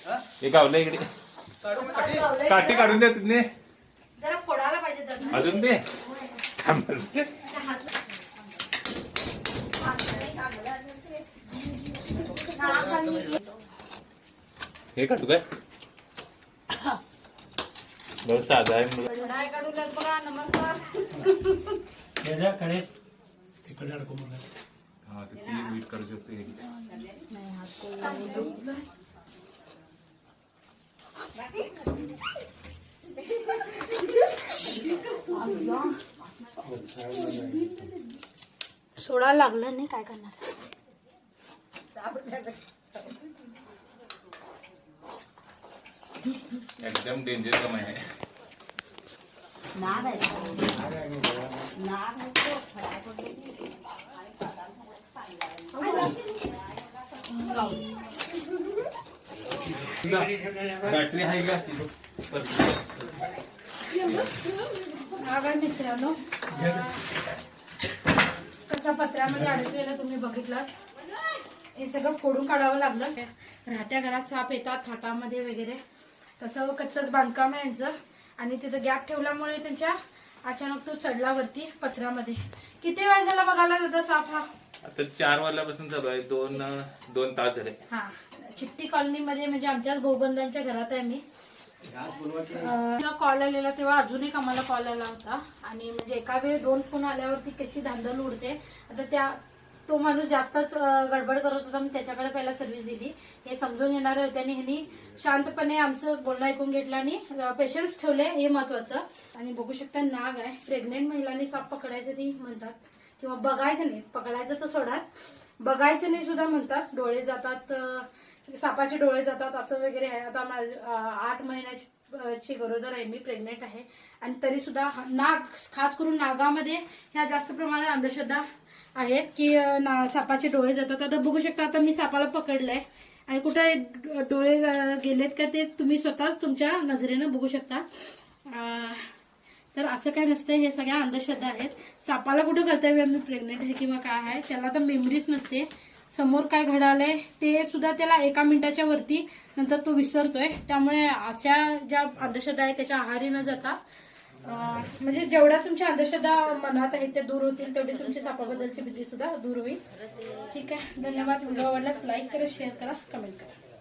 हे गावलं इकडे काठी काढून द्या तिथे जरा फोडायला पाहिजे तर अजून दे हे काढू काय बहुत साधा आहे बघा. नमस्कार. हा तर ती मीठ करू शकते सोडा लागलं नाही काय करणार. एकदम डेंजर काम आहे बॅटरी आहे का मित्रांनो कसा पत्र्यामध्ये अडकलेला तुम्ही बघितलात. हे सगळं फोडून काढावं लागलं. राहत्या घरात साप येतात थाटामध्ये वगैरे तसं कच्चंच बांधकाम आहे यांचं आणि तिथं गॅप ठेवल्यामुळे त्यांच्या अचानक तो चढला वरती पत्र्यामध्ये. किती वेळ झाला बघायला जाता साप हा? आता 4 वाजल्यापासून चालू आहे. 2 तास झाले. हा चिट्टी कॉलनी मध्ये म्हणजे आमच्याच भाऊबंधांच्या घरात आहे मी. कॉल आलेला तेव्हा अजून एक आम्हाला कॉल आला होता आणि म्हणजे एका वेळी 2 फोन आल्यावरती कशी धांदल उडते. आता तो माणूस जास्तच गडबड करत होता. मी त्याच्याकडे पहिला सर्व्हिस दिली. हे समजून येणारे होते आणि ह्यांनी शांतपणे आमचं बोलणं ऐकून घेतलं आणि पेशन्स ठेवले हे महत्वाचं. आणि बघू शकता नाग आहे. प्रेग्नेंट महिलांनी साप पकडायचं ती म्हणतात किंवा बघायचं नाही. पकडायचं तर सोडा बघायचं नाही सुद्धा म्हणतात. डोळे जातात सापाचे डोळे जातात असं वगैरे आहे. आता 8 महिन्याची गरोदर आहे मी. प्रेग्नेंट आहे आणि तरी सुद्धा नाग खास करून नागामध्ये ह्या जास्त प्रमाणात अंधश्रद्धा आहेत की सापाचे डोळे जातात. आता बघू शकता आता मी सापाला पकडलंय आणि कुठे डोळे गेलेत का ते तुम्ही स्वतःच तुमच्या नजरेनं बघू शकता. तर असं काय नसतं. हे सगळ्या अंधश्रद्धा आहेत. सापाला कुठं कर्तव्य मी प्रेग्नेंट आहे किंवा काय आहे त्याला तर मेमरीच नसते. समोर काय घडालंय ते सुद्धा त्याला 1 मिनिटाच्या वरती नंतर तो विसरतोय. त्यामुळे अशा ज्या अंधश्रद्धा आहेत त्याच्या आहारी न जाता म्हणजे जेवढ्या तुमच्या अंधश्रद्धा मनात आहेत ते दूर होतील तेवढी तुमची सापाबद्दलची भीती सुद्धा दूर होईल. ठीक आहे. धन्यवाद. व्हिडिओ आवडल्यास लाईक करा, शेअर करा, कमेंट करा.